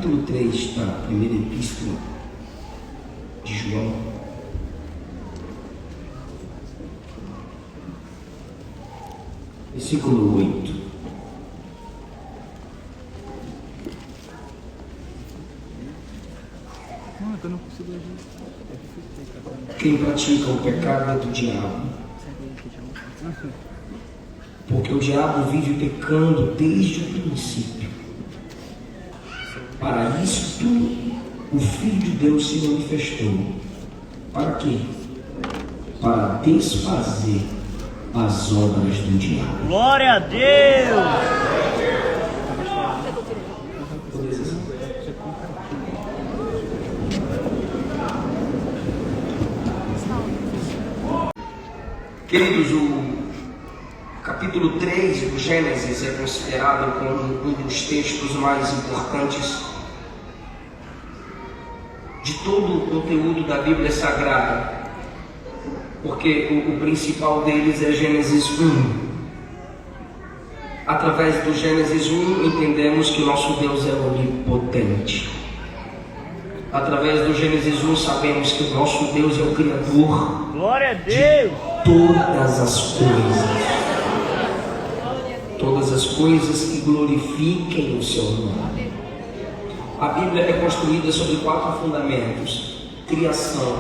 capítulo 3 da primeira epístola de João. Versículo 8. Eu não consigo agir. Quem pratica o pecado é do diabo, porque o diabo vive pecando desde o princípio. Para isto o Filho de Deus se manifestou. Para quê? Para desfazer as obras do diabo. Glória a Deus! Queridos, o capítulo 3 do Gênesis é considerado como um dos textos mais importantes de todo o conteúdo da Bíblia Sagrada, porque o principal deles é Gênesis 1. Através do Gênesis 1 entendemos que o nosso Deus é onipotente. Através do Gênesis 1 sabemos que o nosso Deus é o Criador. Glória a Deus! Todas as coisas. Todas as coisas que glorifiquem o seu nome. A Bíblia é construída sobre 4 fundamentos: criação,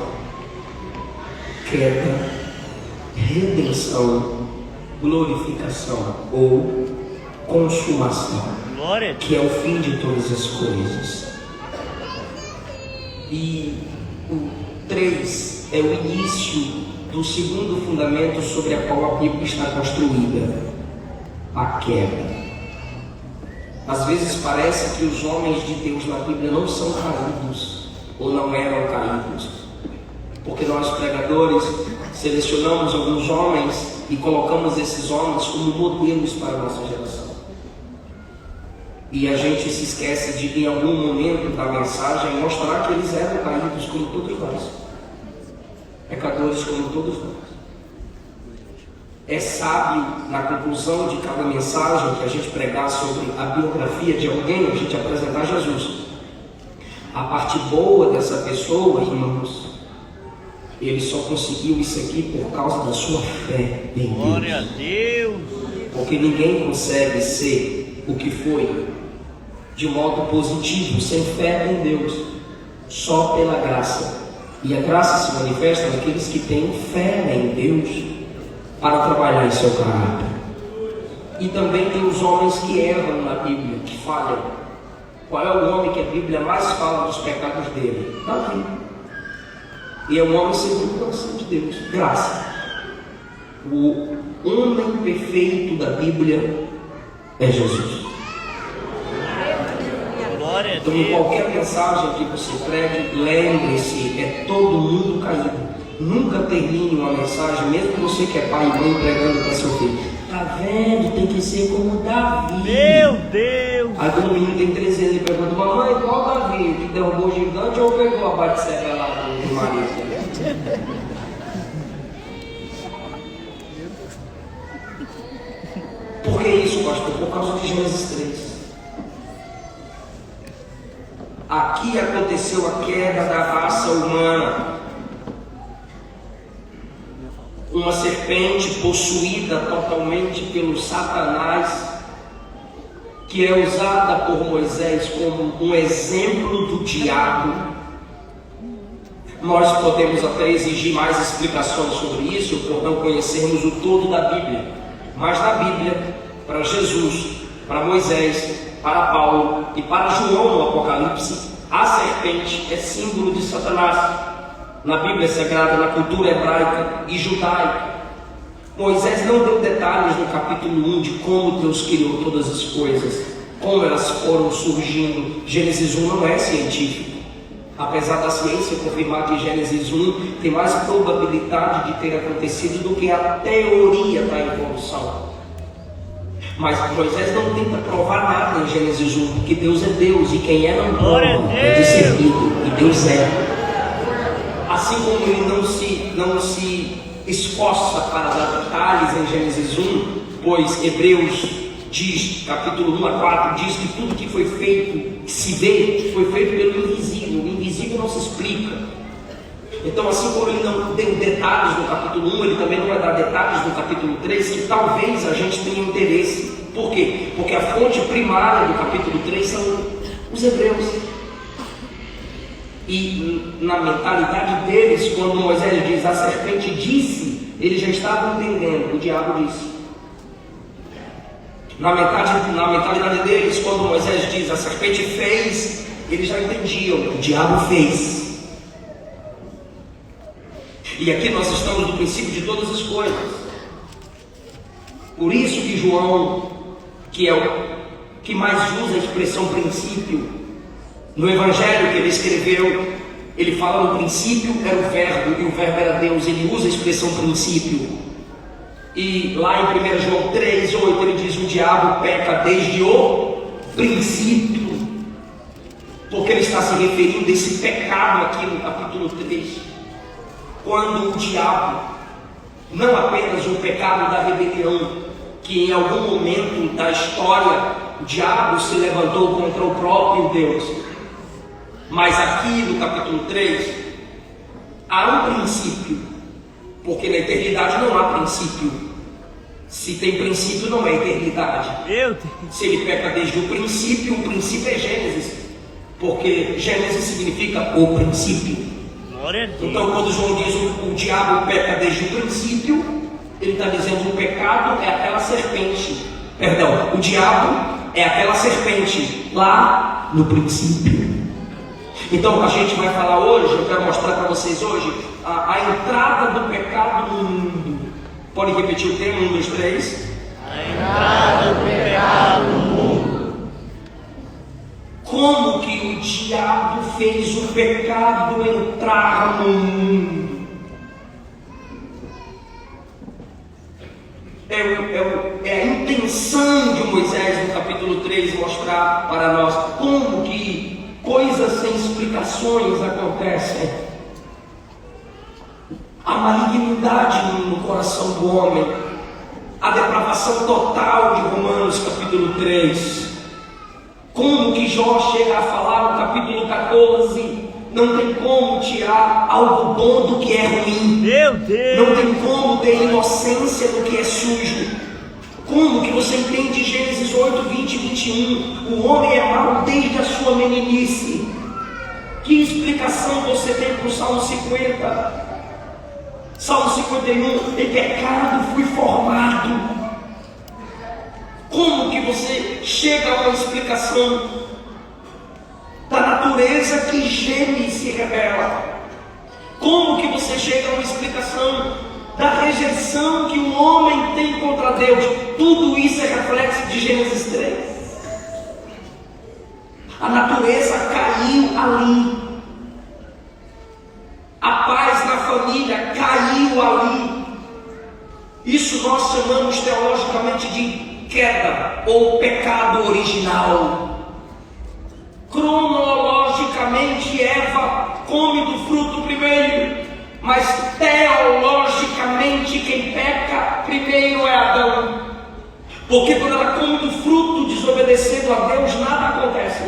queda, redenção, glorificação ou consumação, Glória a Deus! que é o fim de todas as coisas. E o 3 é o início do segundo fundamento sobre a qual a Bíblia está construída: a queda. Às vezes parece que os homens de Deus na Bíblia não são caídos, ou não eram caídos, porque nós pregadores selecionamos alguns homens e colocamos esses homens como modelos para a nossa geração. E a gente se esquece de, em algum momento da mensagem, mostrar que eles eram caídos como todos nós, pecadores como todos nós. É sábio, na conclusão de cada mensagem que a gente pregar sobre a biografia de alguém, a gente apresentar Jesus. A parte boa dessa pessoa, irmãos, ele só conseguiu isso aqui por causa da sua fé em Deus. Glória a Deus! Porque ninguém consegue ser o que foi de modo positivo sem fé em Deus, só pela graça. E a graça se manifesta naqueles que têm fé em Deus para trabalhar em seu caráter. E também tem os homens que erram na Bíblia, que falham. Qual é o homem que a Bíblia mais fala dos pecados dele? Davi. E é um homem segundo o coração de Deus, graça. O homem perfeito da Bíblia é Jesus. Glória a Então, em Deus! qualquer mensagem que você pregue, lembre-se, é todo mundo caído. Nunca termine uma mensagem, mesmo que você que é pai e mãe, pregando para seu filho: tá vendo? Tem que ser como Davi. Meu Deus! Aí quando o menino tem 13 anos, ele pergunta: mamãe, qual Davi? Que derrubou o gigante ou pegou a Batseba lá do marido? Por que isso, pastor? Por causa de Gênesis 3. Aqui aconteceu a queda da raça humana. Uma serpente possuída totalmente pelo Satanás, que é usada por Moisés como um exemplo do diabo. Nós podemos até exigir mais explicações sobre isso por não conhecermos o todo da Bíblia. Mas na Bíblia, para Jesus, para Moisés, para Paulo e para João no Apocalipse, a serpente é símbolo de Satanás. Na Bíblia Sagrada, na cultura hebraica e judaica, Moisés não deu detalhes no capítulo 1 de como Deus criou todas as coisas, como elas foram surgindo. Gênesis 1 não é científico, apesar da ciência confirmar que Gênesis 1 tem mais probabilidade de ter acontecido do que a teoria da evolução. Mas Moisés não tenta provar nada em Gênesis 1, porque Deus é Deus e quem é não prova, é discernido, e Deus é. Assim como ele não se esforça para dar detalhes em Gênesis 1, pois Hebreus diz, capítulo 1 a 4, diz que tudo que foi feito que se vê foi feito pelo invisível. O invisível não se explica. Então, assim como ele não deu detalhes no capítulo 1, ele também não vai dar detalhes no capítulo 3, que talvez a gente tenha interesse. Por quê? Porque a fonte primária do capítulo 3 são os hebreus. E na mentalidade deles, quando Moisés diz a serpente disse, eles já estavam entendendo, o diabo disse. Na mentalidade deles, quando Moisés diz a serpente fez, eles já entendiam, o diabo fez. E aqui nós estamos no princípio de todas as coisas. Por isso que João, que é o que mais usa a expressão princípio, no evangelho que ele escreveu, ele fala no princípio era o verbo, e o verbo era Deus. Ele usa a expressão princípio. E lá em 1 João 3:8 ele diz: o diabo peca desde o princípio, porque ele está se referindo a esse pecado aqui no capítulo 3. Quando o diabo, não apenas o pecado da rebelião, que em algum momento da história o diabo se levantou contra o próprio Deus, mas aqui no capítulo 3 há um princípio, porque na eternidade não há princípio. Se tem princípio, não é eternidade. Se ele peca desde o princípio é Gênesis, porque Gênesis significa o princípio. Então, quando João diz o diabo peca desde o princípio, ele está dizendo o pecado é aquela serpente. Perdão, o diabo é aquela serpente lá no princípio. Então, a gente vai falar hoje, eu quero mostrar para vocês hoje a entrada do pecado no mundo. Pode repetir o tema? 1, 2, 3. A entrada do pecado no mundo. Como que o diabo fez o pecado entrar no mundo? É a intenção de Moisés no capítulo 3 mostrar para nós como que coisas sem explicações acontecem. A malignidade no coração do homem, a depravação total de Romanos capítulo 3. Como que Jó chega a falar no capítulo 14, não tem como tirar algo bom do que é ruim. Meu Deus! Não tem como ter inocência do que é sujo. Como que você entende Gênesis 8, 20 e 21? O homem é mau desde a sua meninice. Que explicação você tem para o Salmo 50? Salmo 51, em pecado fui formado. Como que você chega a uma explicação da natureza que geme e se revela? Como que você chega a uma explicação da rejeição que o homem tem contra Deus? Tudo isso é reflexo de Gênesis 3. A natureza caiu ali. A paz na família caiu ali. Isso nós chamamos teologicamente de queda ou pecado original. Cronologicamente Eva come do fruto primeiro, mas teologicamente quem peca primeiro é Adão. Porque quando ela come do fruto desobedecendo a Deus, nada acontece.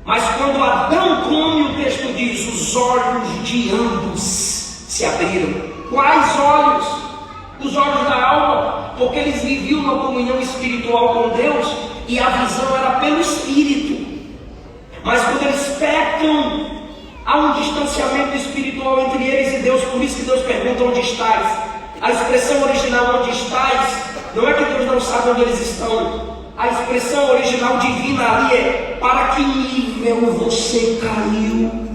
Mas quando Adão come, o texto diz, os olhos de ambos se abriram. Quais olhos? Os olhos da alma, porque eles viviam uma comunhão espiritual com Deus e a visão era pelo Espírito. Mas quando eles pecam, há um distanciamento espiritual entre eles e Deus. Por isso que Deus pergunta: onde estás? A expressão original onde estás não é que Deus não sabe onde eles estão. A expressão original divina ali é: para que nível você caiu?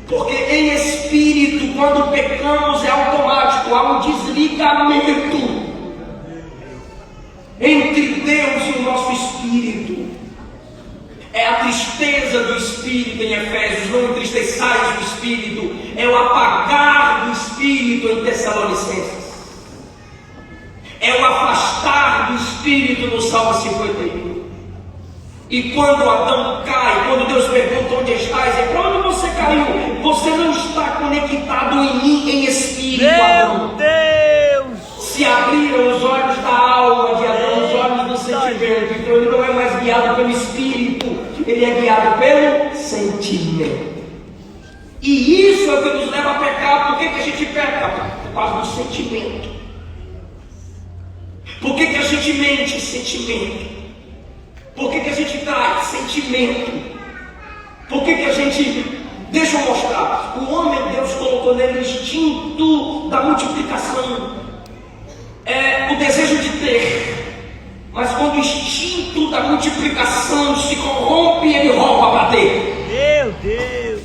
Porque em espírito, quando pecamos, é automático, há um desligamento entre Deus e o nosso espírito. É a tristeza do espírito em Efésios, não entristeçais o espírito, é o apagar do espírito em Tessalonicenses, é o afastar do espírito no Salmo 51. E quando Adão cai, quando Deus pergunta onde estás, é para onde você caiu? Você não está conectado em mim em espírito, Adão. Meu Deus! Se abriram os olhos da alma de Adão, os olhos do sentimento, então ele não é mais guiado pelo espírito, ele é guiado pelo sentimento. E isso é o que nos leva a pecar. Por que a gente peca? Por causa do sentimento. Por que a gente mente? Sentimento. Por que a gente trai? Sentimento. Por que a gente... Deixa eu mostrar. O homem, Deus colocou nele o instinto da multiplicação. É o desejo de ter. Mas quando o instinto da multiplicação se corrompe, ele rouba para ter. Meu Deus!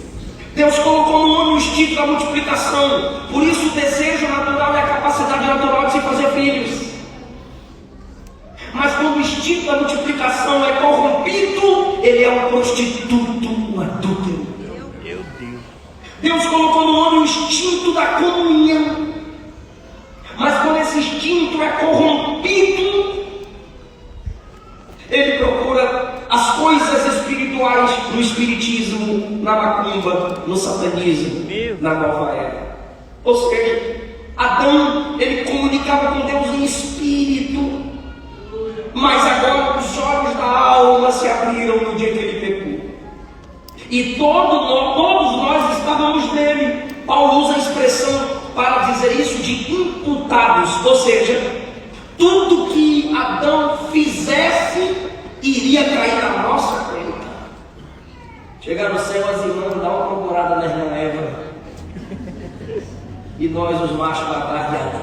Deus colocou no homem o instinto da multiplicação. Por isso o desejo natural é a capacidade natural de se fazer filhos. Mas quando o instinto da multiplicação é corrompido, ele é um prostituto, um adúltero. Meu Deus! Deus colocou no homem o instinto da comunhão. Mas quando esse instinto é corrompido, ele procura as coisas espirituais no espiritismo, na macumba, no satanismo, na nova era. Ou seja, Adão, ele comunicava com Deus em espírito, mas agora os olhos da alma se abriram no dia que ele pecou. E todos nós estávamos nele. Paulo usa a expressão para dizer isso de imputados, ou seja, tudo que Adão fizesse iria cair na nossa conta. Chegar no céu, as irmãs dão uma procurada na irmã Eva e nós, os machos, para trás de Adão.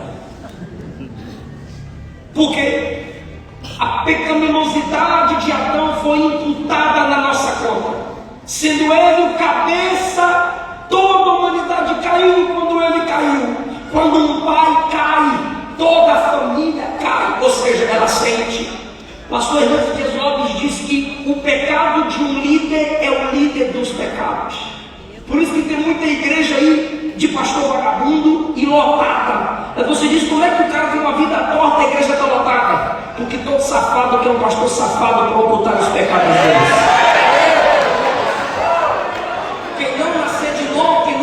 Porque a pecaminosidade de Adão foi imputada na nossa conta. Sendo ele o cabeça, toda a humanidade caiu quando ele caiu. Quando um pai cai, toda a família cai, ou seja, ela sente. Pastor Hernandes Dias Lopes diz que o pecado de um líder é o líder dos pecados. Por isso que tem muita igreja aí de pastor vagabundo e lotada. Aí você diz, como é que o cara tem uma vida torta e a igreja está lotada? Porque todo safado que é um pastor safado para ocultar os pecados deles. Quem não nasceu de novo, que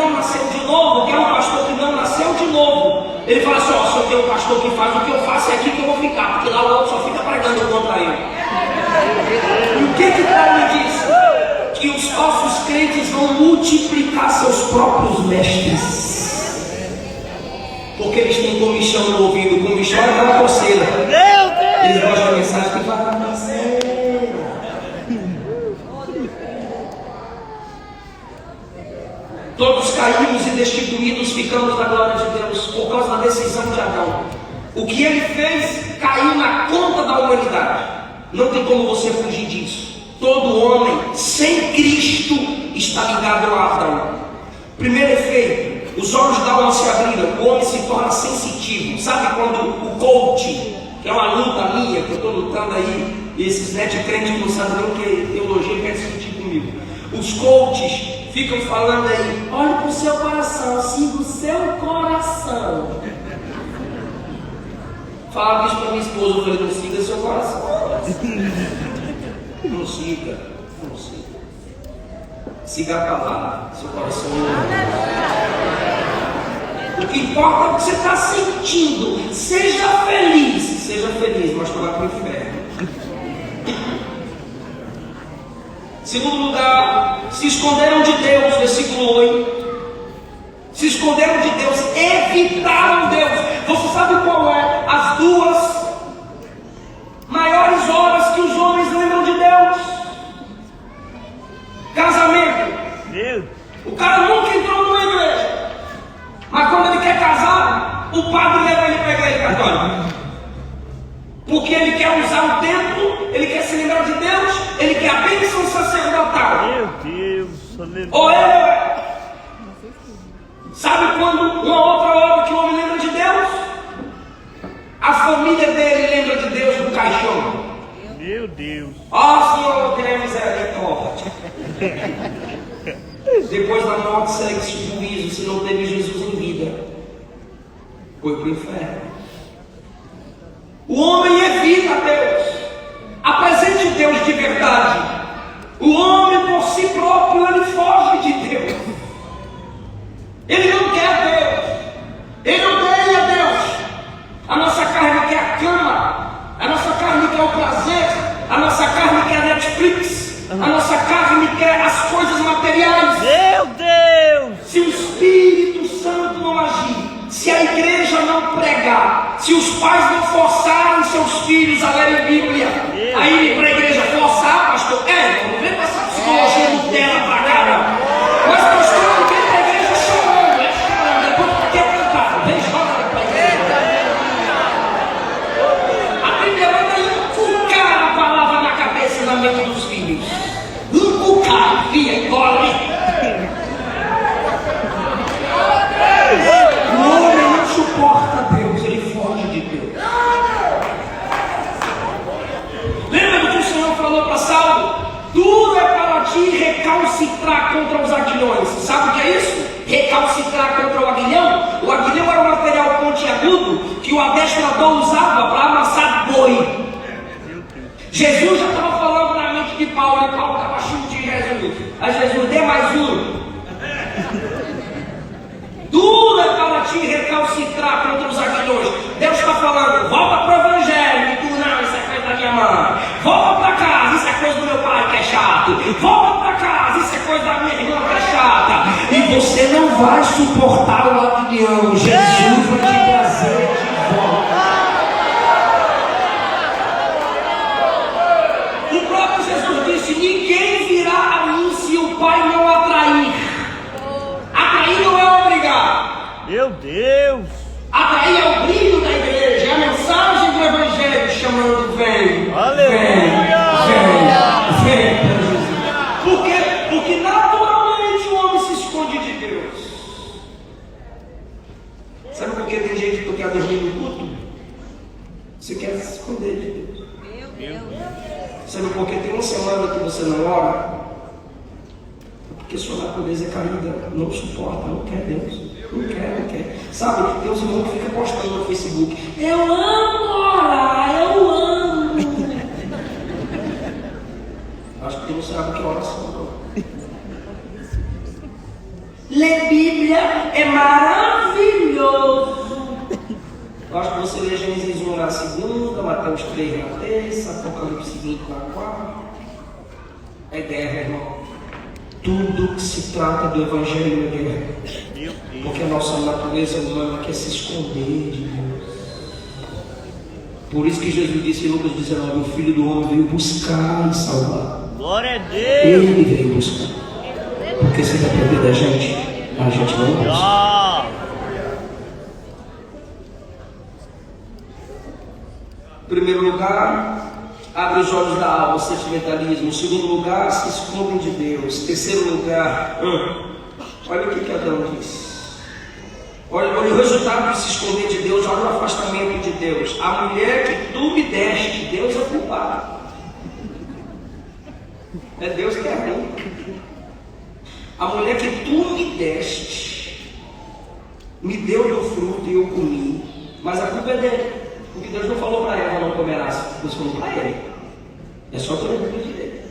é um pastor que não nasceu de novo, ele fala assim, ó, se eu tenho um pastor que faz o que eu faço, é aqui que eu vou ficar, porque lá o outro só fica pregando contra ele. E o que Paulo diz? Que os falsos crentes vão multiplicar seus próprios mestres, porque eles têm comichão no ouvido. Comichão é aquela coceira. Eles gostam da mensagem que fala na coceira. Todos caímos e destituídos ficamos da glória de Deus por causa da decisão de Adão. O que ele fez caiu na conta da humanidade. Não tem como você fugir disso. Todo homem sem Cristo está ligado a Adão. Primeiro efeito, os olhos da alma se abriram, o homem se torna sensitivo. Sabe quando o coach, que é uma luta minha, que eu estou lutando aí, e esses crentes não sabem nem o que é teologia, quer discutir comigo. Os coaches ficam falando aí, olhe para o seu coração, siga o seu coração. Falava isso para minha esposa, eu falei, não siga seu coração. Não siga. Siga a palavra, seu coração não. O que importa é o que você está sentindo. Seja feliz, mas tu vai para o inferno. Segundo lugar, se esconderam de Deus, versículo 8. Se esconderam de Deus, evitaram Deus. Você sabe qual é as duas maiores horas que os homens lembram de Deus? Casamento. O cara nunca entrou numa igreja, mas quando ele quer casar, o padre leva ele para a igreja católica. Porque ele quer usar o templo, ele quer se lembrar de Deus, ele quer a bênção sacerdotal. Meu Deus, aleluia. Ou ele, sabe quando uma outra hora que o homem lembra de Deus? A família dele lembra de Deus no caixão. Meu Deus. Ó Senhor, tenha misericórdia. Depois da morte segue-se o juízo. Se não teve Jesus em vida, foi para o inferno. O homem evita Deus. Apresente Deus de verdade. O homem por si próprio, ele foge de Deus. Ele não quer Deus. Ele odeia Deus. A nossa carne quer a cama. A nossa carne quer o prazer. A nossa carne quer a Netflix. A nossa carne pregar se os pais não forçarem seus filhos a lerem Bíblia? Aí ir para a igreja forçar, pastor? Não vem com essa psicologia Nutella pra cá, não. Mas pastor, não vem para a igreja chorando, depois quer cantar, vem chorando para a igreja. A Bíblia manda inculcar a palavra na cabeça e na mente dos filhos. Inculcar, via, gole. O homem não suporta Deus, ele foge de Deus. Lembra do que o Senhor falou para Saulo? Duro é para ti recalcitrar contra os aguilhões. Sabe o que é isso? Recalcitrar contra o aguilhão? O aguilhão era um material pontiagudo que o adestrador usava para amassar boi. Jesus já estava falando na mente de Paulo, e Paulo estava cheio de Jesus. Aí Jesus, dê mais um. Duro é para ti recalcitrar contra os aguilhões. Deus está falando, volta para o evangelho. E tu, não, isso é coisa da minha mãe. Volta para casa, isso é coisa do meu pai que é chato. Volta para casa, isso é coisa da minha irmã que é chata. E você não vai suportar o aguilhão. Jesus vai te trazer de volta. O próprio Jesus disse, ninguém virá a mim se o Pai não atrair. Atrair não é obrigar. Meu Deus! Atrair é o brilho da igreja, é a mensagem do evangelho chamando, vem, Aleluia! vem para Jesus. Por quê? Porque naturalmente o homem se esconde de Deus. Sabe por que tem gente que quer dormir no culto? Você quer se esconder de Deus. Sabe por que tem uma semana que você não ora? Porque sua natureza é caída, não suporta, não quer Deus. Não quer. Sabe, tem uns irmãos que ficam postando no Facebook. Eu amo orar, eu amo. Acho que tu não sabe o que é oração, não. Ler Bíblia é maravilhoso. Eu acho que você lê Gênesis 1 na segunda, Mateus 3 na terça, Apocalipse 20 na quarta. É guerra, irmão. Tudo que se trata do Evangelho é guerra. Porque a nossa natureza humana quer se esconder de Deus. Por isso que Jesus disse em Lucas 19: o Filho do Homem veio buscar e salvar. Glória a Deus! Ele veio buscar. Porque se depender da gente não busca. Em primeiro lugar, abre os olhos da alma, sentimentalismo. Em segundo lugar, se escondem de Deus. Terceiro lugar, olha o que Adão disse. Olha o resultado de se esconder de Deus, olha o afastamento de Deus. A mulher que tu me deste, Deus é culpado. É Deus que é ruim. A mulher que tu me deste, me deu do fruto e eu comi. Mas a culpa é dele. Porque Deus não falou para ela não comerás, Deus falou para ele. É só tu lembrar dele.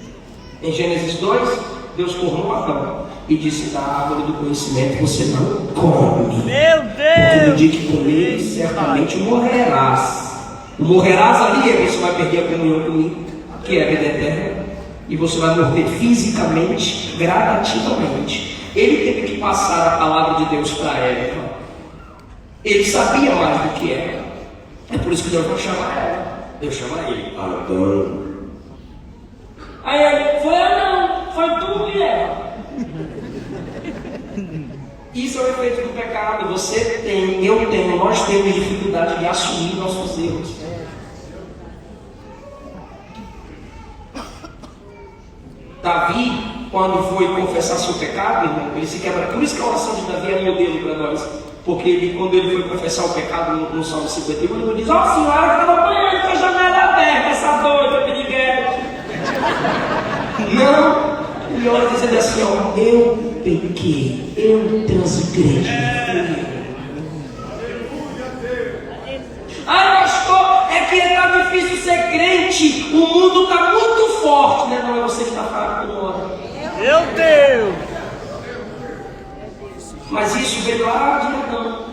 Em Gênesis 2, Deus formou Adão e disse: da árvore do conhecimento você não come. Meu Deus! Porque no dia que comer, certamente morrerás. O morrerás ali é você vai perder a comunhão comigo, que é a vida eterna. E você vai morrer fisicamente, gradativamente. Ele teve que passar a palavra de Deus para ela. Ele sabia mais do que ela. É por isso que Deus vai chamar ela. Deus chama ele, Adão. Aí ele, foi Adão, foi tu e ela. Isso é o efeito do pecado. Você tem, eu tenho, nós temos dificuldade de assumir nossos erros. Davi, quando foi confessar seu pecado, irmão, ele se quebra. Por isso que a oração de Davi é modelo para nós. Porque ele, quando ele foi confessar o pecado no Salmo 51, ele diz: ó senhora, eu estava banhando com a janela aberta, essa doida piriguete. Não, ele ora dizendo assim: ó, eu pequei, eu transgredi. Ah, pastor, é que está difícil ser crente, o mundo está muito forte, né? Não é você que está fraco, não ora. Meu Deus! Mas isso veio lá de Adão.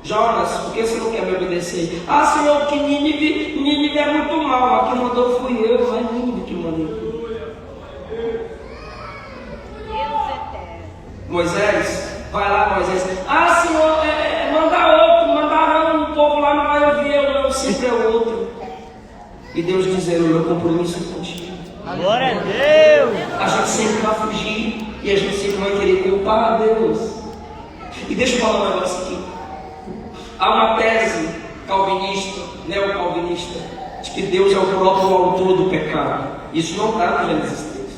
Jonas, por que você não quer me obedecer? Ah, Senhor, que Nínive é muito mal. A que mandou fui eu, mas Nínive que mandou. Moisés, vai lá, Moisés. Ah, Senhor, manda outro, mandaram um povo sempre é outro. E Deus dizendo, meu compromisso é contigo. Glória a Deus. A gente sempre vai fugir e a gente sempre vai querer culpar a Deus. E deixa eu falar um negócio aqui. Há uma tese calvinista, neocalvinista, de que Deus é o próprio autor do pecado. Isso não está no Gênesis 3.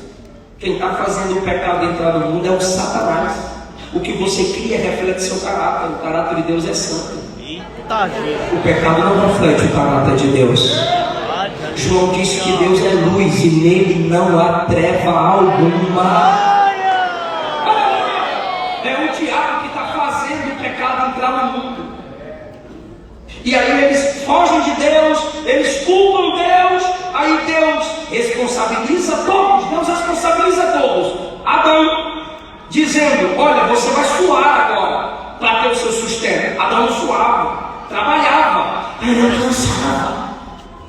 Quem está fazendo o pecado entrar no mundo é o Satanás. O que você cria reflete seu caráter. O caráter de Deus é santo. Eita, gente. O pecado não reflete o caráter de Deus. João disse que Deus é luz e nele não há treva alguma. É o diabo que está fazendo o pecado entrar no mundo. E aí eles fogem de Deus, eles culpam Deus. Aí Deus responsabiliza todos. Deus responsabiliza todos. Adão, dizendo, olha, você vai suar agora para ter o seu sustento. Adão suava, trabalhava, não cansava.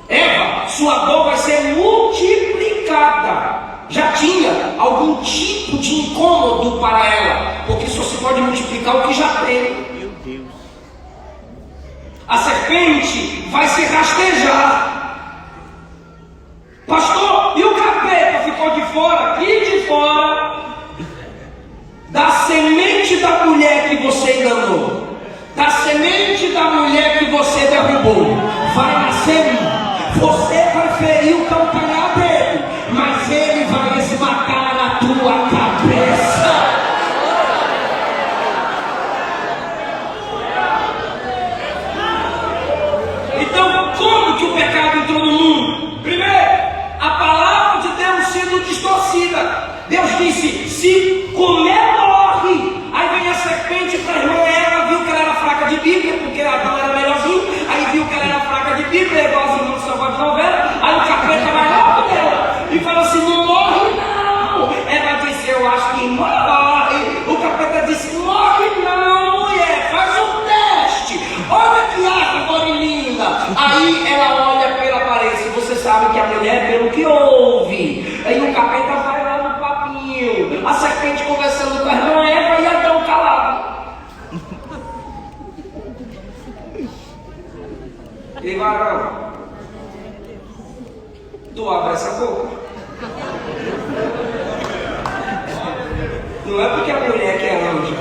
Eva, sua dor vai ser multiplicada. Já tinha algum tipo de incômodo para ela, porque só se pode multiplicar o que já tem. Meu Deus. A serpente vai se rastejar. Pastor, e o capeta ficou de fora? E de fora da semente da mulher que você enganou, da semente da mulher que você derrubou, vai nascer. Você vai ferir o calcanhar dele, mas ele vai esmagar a tua cabeça. Então, como que o pecado entrou no mundo? Primeiro, a palavra de Deus sendo distorcida. Deus disse, se comer morre. Aí vem a serpente para a irmã Eva, viu que ela era fraca de Bíblia, porque Adão era melhorzinho. Aí viu que ela era fraca de Bíblia, igual as irmãs só de novela. Aí o capeta vai lá dela e fala assim, não morre não. Ela disse, eu acho que morre. O capeta disse, morre não, mulher, faz um teste. Olha que árvore linda. Aí ela olha pela aparência, você sabe que a mulher pelo que ouve. Aí o capeta vai lá no papinho, a serpente conversando com a irmã Eva e Adão calado. E varão, tu abre essa boca. Não é porque a mulher que é anja,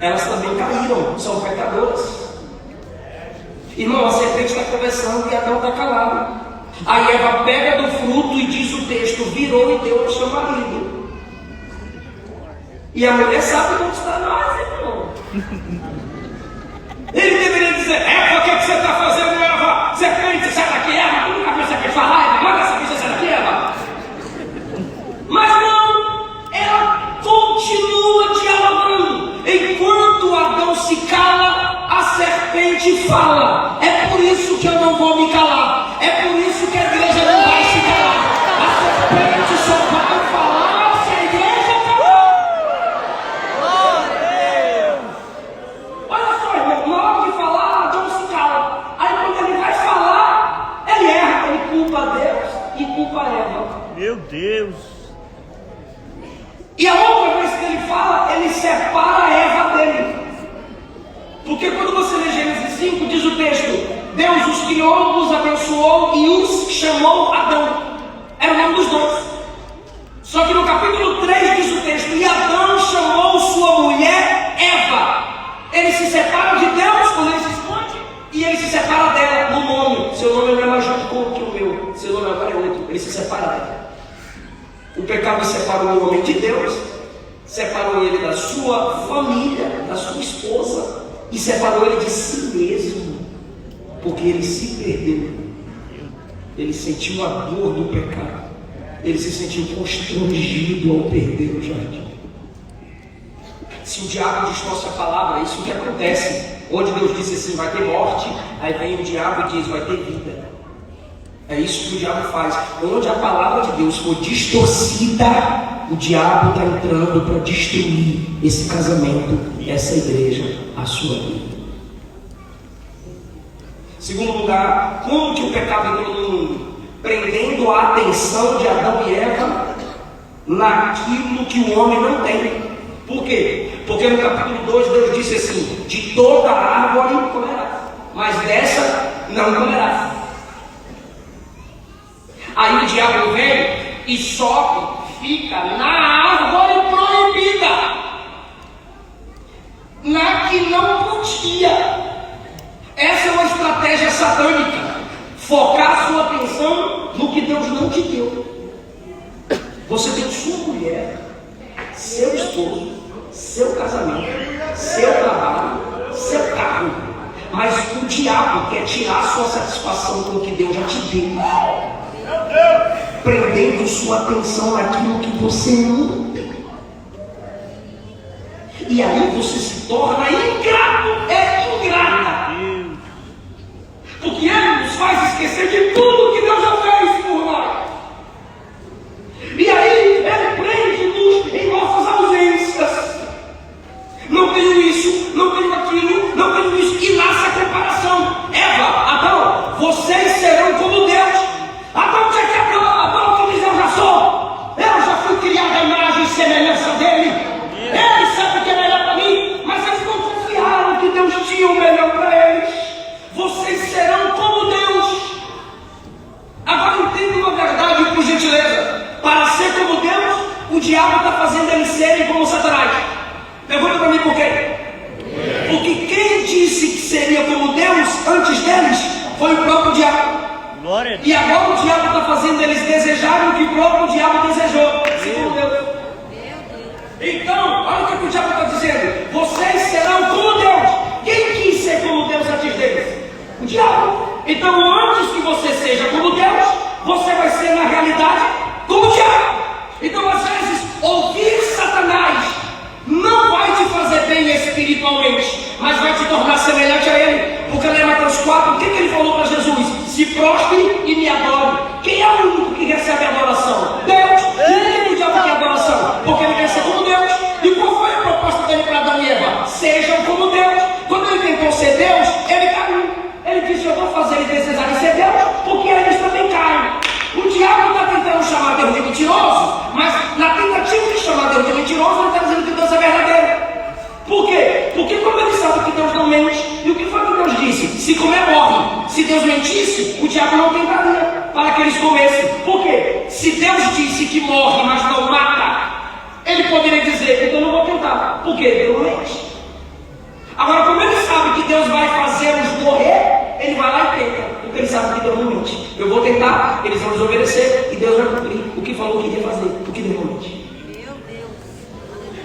elas também caíram, são pecadoras. Irmão, a serpente está conversando e Adão está calado. Aí Eva pega do fruto e diz o texto, virou e deu ao seu marido. E a mulher sabe onde está nós, irmão. Ele deveria dizer, Eva, o que você está fazendo, Eva? Serpente, sai daqui, Eva. Tu nunca viu serpente falar, Eva? Manda essa bicha, sai daqui, Eva. Mas não, ela continua dialogando. Enquanto Adão se cala, a serpente fala. É por isso que eu não vou me calar. É por isso que a igreja não vai se calar. A serpente só vai falar se a igreja calar. Olha só, irmão, na hora de falar, Adão se cala. Aí quando ele vai falar, ele erra, ele culpa Deus e culpa Eva. Meu Deus. E a outra vez que ele fala, ele separa a Eva dele. Porque quando você lê Gênesis 5, diz o texto, Deus os criou, os abençoou e os chamou Adão. Era o nome dos dois. Só que no capítulo 3 diz o texto, e Adão chamou sua mulher Eva. Ele se separa de Deus quando ele se esconde e ele se separa dela no nome. Seu nome não é mais junto com o meu, seu nome agora é outro. Ele se separa dela. O pecado separou o homem de Deus, separou ele da sua família, da sua esposa e separou ele de si mesmo, porque ele se perdeu. Ele sentiu a dor do pecado, ele se sentiu constrangido ao perder o jardim. Se o diabo distorce a palavra, é isso que acontece. Onde Deus disse assim, vai ter morte, aí vem o diabo e diz, vai ter vida. É isso que o diabo faz. Onde a palavra de Deus for distorcida, o diabo está entrando para destruir esse casamento, essa igreja, a sua vida. Segundo lugar, como que o pecado entrou no mundo? Prendendo a atenção de Adão e Eva naquilo que o homem não tem. Por quê? Porque no capítulo 2 Deus disse assim, de toda árvore comerás, mas dessa não comerás. Aí o diabo vem e sobe, fica na árvore proibida, na que não podia. Essa é uma estratégia satânica, focar sua atenção no que Deus não te deu. Você tem sua mulher, seu esposo, seu casamento, seu trabalho, seu carro, mas o diabo quer tirar sua satisfação com o que Deus já te deu, prendendo sua atenção naquilo que você não tem. E aí você se torna ingrato, ingrata, porque ele nos faz esquecer de tudo que Deus já fez por nós. E aí ele prende-nos em nossas ausências. Não tenho isso, não tenho aquilo, não tenho isso, e nasce a comparação. Eva, Adão, vocês serão como Deus. Adão tinha que Adão diz: eu já sou, eu já fui criado à imagem e semelhança dele. Ele sabe o que é melhor para mim, mas eles não confiaram que Deus tinha o melhor para eles. Vocês serão como Deus. Agora entenda uma verdade, por gentileza. Para ser como Deus, o diabo está fazendo eles serem como Satanás. Pergunta para mim por quê? Porque quem disse que seria como Deus antes deles foi o próprio diabo. E agora o diabo está fazendo eles desejarem o que o próprio diabo desejou, ser como Deus. Então, olha o que o diabo está dizendo: vocês serão como Deus. Quem quis ser como Deus antes deles? O diabo. Então, antes que você seja como Deus, você vai ser na realidade como o diabo. Então, às vezes, ouvir Satanás não vai te fazer bem espiritualmente, mas vai te tornar semelhante a ele. Porque lá em Mateus 4, o que ele falou para Jesus? Se prostre e me adore. Quem é o único que recebe adoração? Deus. E quem o diabo quer adoração? Porque ele quer ser como Deus. E qual foi a proposta dele para Adão e Eva? Sejam como Deus. Quando ele tentou ser Deus, ele caiu. Ele disse: eu vou fazer eles desejarem ser Deus, porque eles também caem. O diabo está tentando chamar Deus de mentiroso, mas na tentativa de chamar Deus de mentiroso, ele está dizendo que Deus é verdadeiro. Por quê? Porque como ele sabe que Deus não mente, e o que foi que Deus disse? Se comer, morre. Se Deus mentisse, o diabo não tentaria para que eles comessem. Por quê? Se Deus disse que morre, mas não mata, ele poderia dizer: então eu não vou tentar. Por quê? Deus não mente. Agora, como ele sabe que Deus vai fazê-los morrer, ele vai lá e tenta, porque ele sabe que Deus não mente. Eu vou tentar, eles vão desobedecer, e Deus vai cumprir o que falou que iria fazer, o que Deus não mente.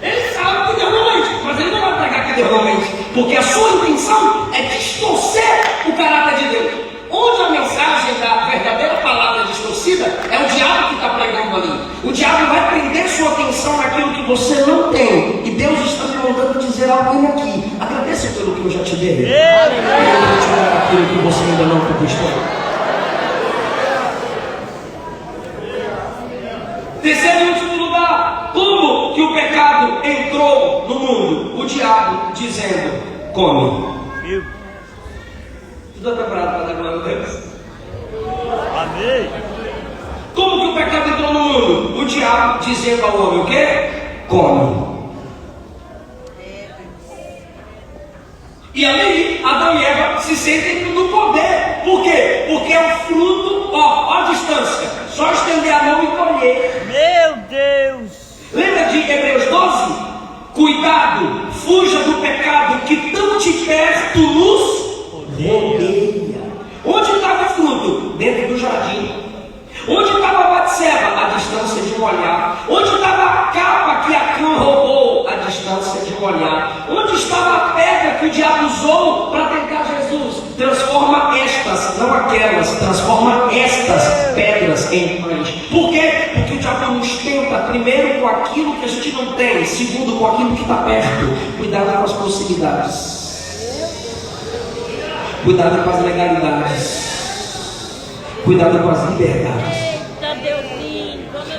Ele sabe que Deus não mente, mas ele não vai pregar que Deus não mente, porque a sua intenção é distorcer o caráter de Deus. Onde a mensagem da verdadeira palavra distorcida, é o diabo que está pregando ali. O diabo vai prender sua atenção naquilo que você não tem. E Deus está me mandando dizer algo aqui. Agradeça pelo que eu já te dei. Aquilo que você ainda não conquistou. Terceiro e último lugar, como que o pecado entrou no mundo? O diabo dizendo: come. Está preparado para dar glória a Deus? Amém. Como que o pecado entrou no mundo? O diabo dizendo ao homem o quê? Come. E ali Adão e Eva se sentem no poder. Por quê? Porque é o fruto, ó a distância. Só estender a mão e colher. Meu Deus! Lembra de Hebreus 12? Cuidado, fuja do pecado que tão de perto nos rodeia. Onde estava o fruto? Dentro do jardim. Onde estava a Batseba? A distância de um olhar. Onde estava a capa que Acã roubou? A distância de um olhar. Onde estava a pedra que o diabo usou para tentar Jesus? Transforma estas, não aquelas, transforma estas pedras em pães. Por quê? Porque o diabo nos tenta, primeiro com aquilo que a gente não tem, segundo com aquilo que está perto. Cuidado com as proximidades. Cuidado com as legalidades. Cuidado com as liberdades.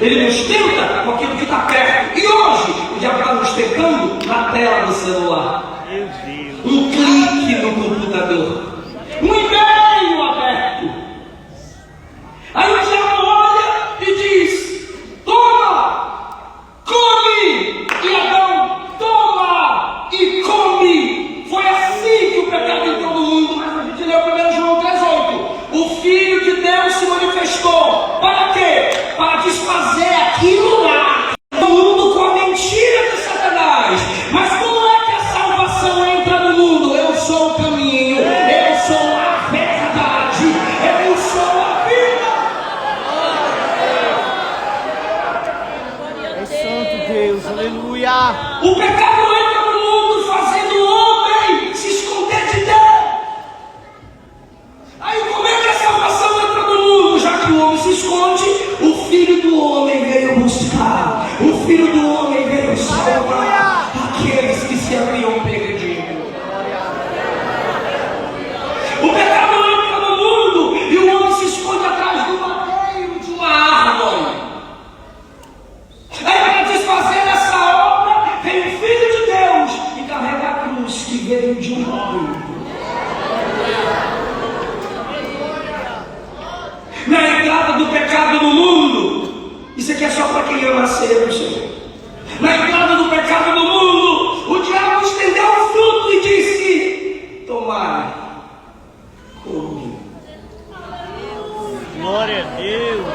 Ele nos tenta com aquilo que está perto. E hoje o diabo está nos tentando na tela do celular. Um clique no computador. Um e-mail aberto. Aí o diabo olha e diz: toma, come. E Adão, toma e come. Foi assim que o pecado entrou no mundo. Mas a gente leu 1 João 3,8. O pecado entra no mundo fazendo o homem se esconder de Deus. Aí como é que a salvação entra no mundo? Já que o homem se esconde, o Filho do homem veio buscar. O Filho do homem veio salvar aqueles que se haviam perdido. O pecado entra no mundo e o homem se esconde atrás do madeiro de uma árvore. Aí para desfazer essa obra, vem o Filho de Deus e carrega a cruz que veio de um homem. Na entrada do pecado no mundo, isso aqui é só para quem ama ser, Senhor. Na entrada do pecado no mundo, o diabo estendeu o fruto e disse: tomai, come. Glória a Deus.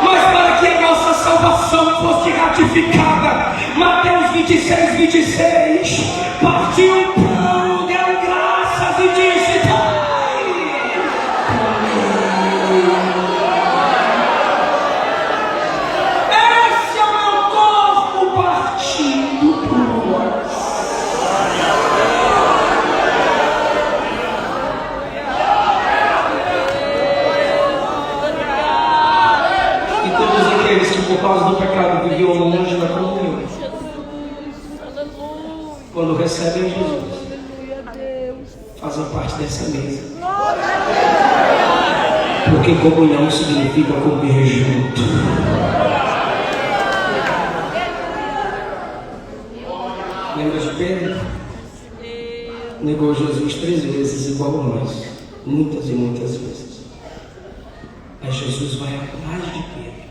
Mas para que a nossa salvação fosse ratificada, Mateus 26, 26, partiu o pão, deu graças e disse: esse é o meu corpo partido por vós. E todos aqueles que por causa do pecado viviam longe da comunhão, quando recebem Jesus, fazem parte dessa mesa. Porque comunhão significa comer junto. Lembra de Pedro? Negou Jesus 3 vezes igual a nós. Muitas e muitas vezes. Aí Jesus vai atrás de Pedro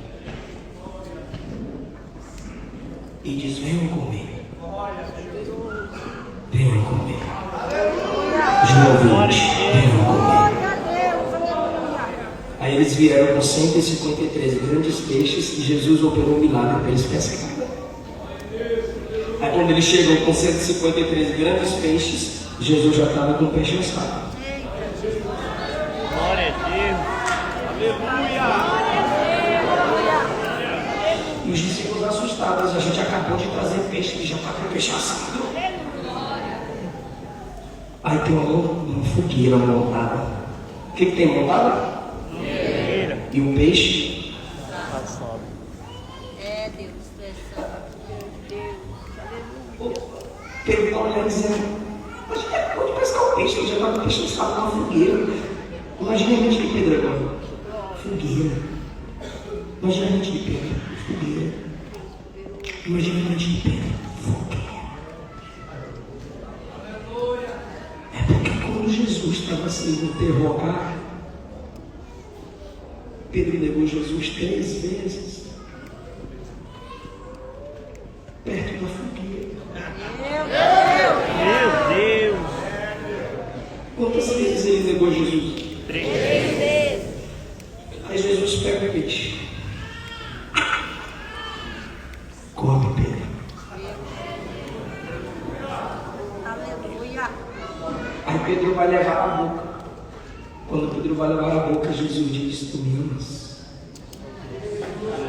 e diz: venham comer. Venham comer. João 20, venham comer. Aí eles vieram com 153 grandes peixes e Jesus operou um milagre para eles pescarem. Aí quando eles chegam com 153 grandes peixes, Jesus já estava com o peixe assado. Glória a Deus. Aleluia. E os discípulos assustados: a gente acabou de trazer peixe e já está com o peixe assado. Aí tem uma fogueira montada. O que tem montada? E o peixe? Passado. É Deus, Pedro está olhando dizendo: mas a gente acabou de pescar o peixe, ele já está com o peixe assado numa fogueira. Imagina a mente de Pedro agora. Fogueira. Imagina a mente de Pedro. Fogueira. Imagina a mente de Pedro. Fogueira. É porque quando Jesus estava sendo interrogado, Pedro negou Jesus 3 vezes. Perto da fogueira. Meu Deus. Quantas vezes ele negou Jesus? 3 vezes. Aí Jesus pega o peixe. Come, Pedro. aleluia. Aí Pedro vai levar a boca. Quando Pedro vai levar a boca, Jesus diz: tu me amas?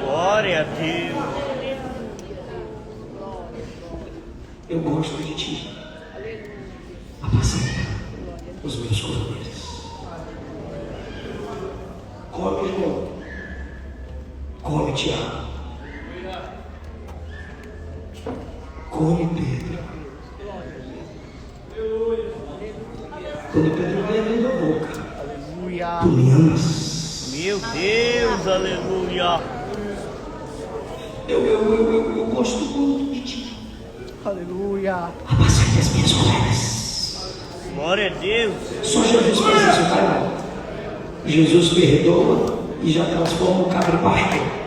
Glória a Deus. Eu gosto de ti. Apacenta os meus cordeiros. Come, João. Come, Tiago. Come, Pedro. Quando Pedro vai abrindo a boca: Aleluia. tu me amas? Meu Deus, aleluia. Eu gosto muito de ti. Aleluia. Apacenta as minhas ovelhas. Glória a Deus. Só Jesus faz isso, tá, irmão? Jesus perdoa e já transforma o cabra em pastor.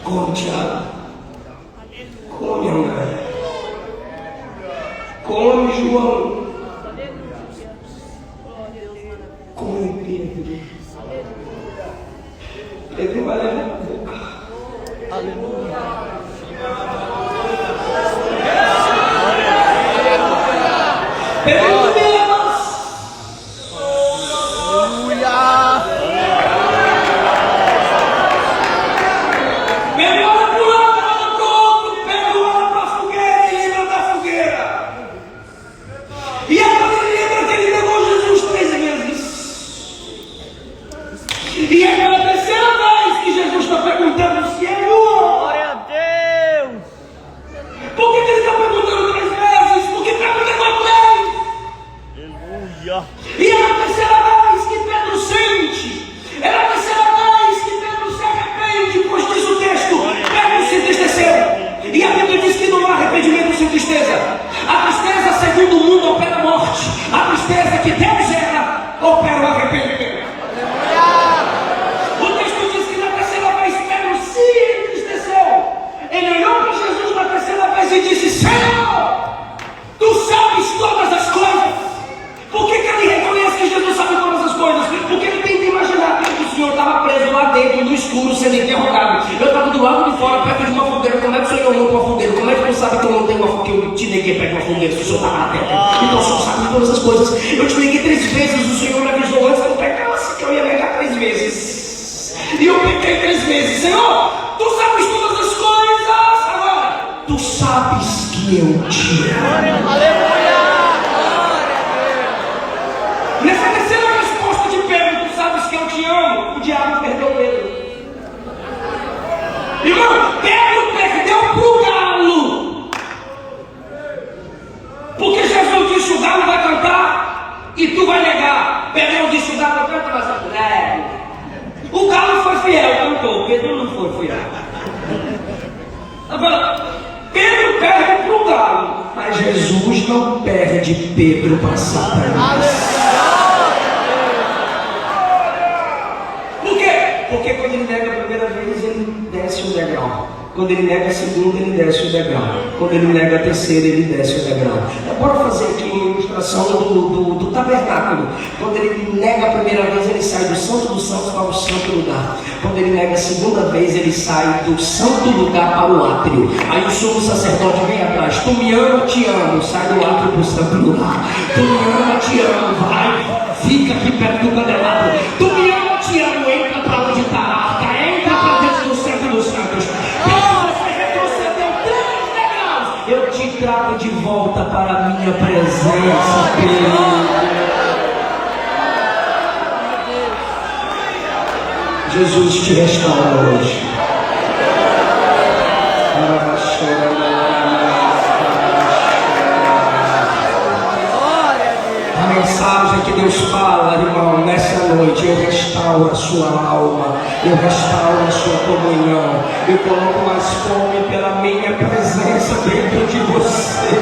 Come, Tiago. Come, André. Come, João. Come, Pedro. Pedro vai levar a boca. Aleluia. Pedro, tu me amas? Aleluia. dentro no escuro sendo interrogado. Eu estava do lado de fora, perto de uma fogueira. Como é que o senhor não monta uma fogueira? Como é que tu sabe que eu não tenho uma fogueira? Eu te neguei perto de uma fogueira, se o senhor estava na terra. Então o senhor sabe de todas as coisas. Eu te neguei 3 vezes, o senhor me avisou antes que eu pecasse, que eu ia negar 3 vezes. E eu pequei 3 vezes. Senhor, tu sabes todas as coisas. Agora, tu sabes que eu te amo. Aleluia! Nessa terceira resposta de Pedro, tu sabes que eu te amo, o diabo perdeu Pedro. Irmão, Pedro perdeu pro galo. Porque Jesus disse: o galo vai cantar e tu vai negar. Pedro disse: o galo canta, mas eu nego. O galo foi fiel, cantou. Pedro não foi fiel. Agora, Pedro perde pro galo, mas Jesus não perde Pedro para Satanás. Por quê? Porque quando ele nega a primeira vez, ele desce o degrau. Quando ele nega a segunda, ele desce o degrau. Quando ele nega a terceira, ele desce o degrau. Bora fazer aqui uma ilustração do tabernáculo. Quando ele nega a primeira vez, ele sai do santo dos santos para o santo lugar. Quando ele nega a segunda vez, ele sai do santo lugar para o átrio. Aí o sumo sacerdote vem atrás: tu me ama, te amo. Sai do átrio para o santo lugar. Tu me ama, te amo. Vai, fica aqui perto do candelabro. Tu me ama, te amo. Entra para onde está a arca. Entra para dentro do santo dos santos. Eu te trago de volta para a minha presença, Pedro. Jesus te restaura hoje. A mensagem que Deus fala, irmão, nessa noite: eu restauro a sua alma, eu restauro a sua comunhão, eu coloco mais fome pela minha presença dentro de você.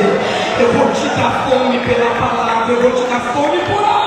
Eu vou te dar fome pela palavra, eu vou te dar fome por algo.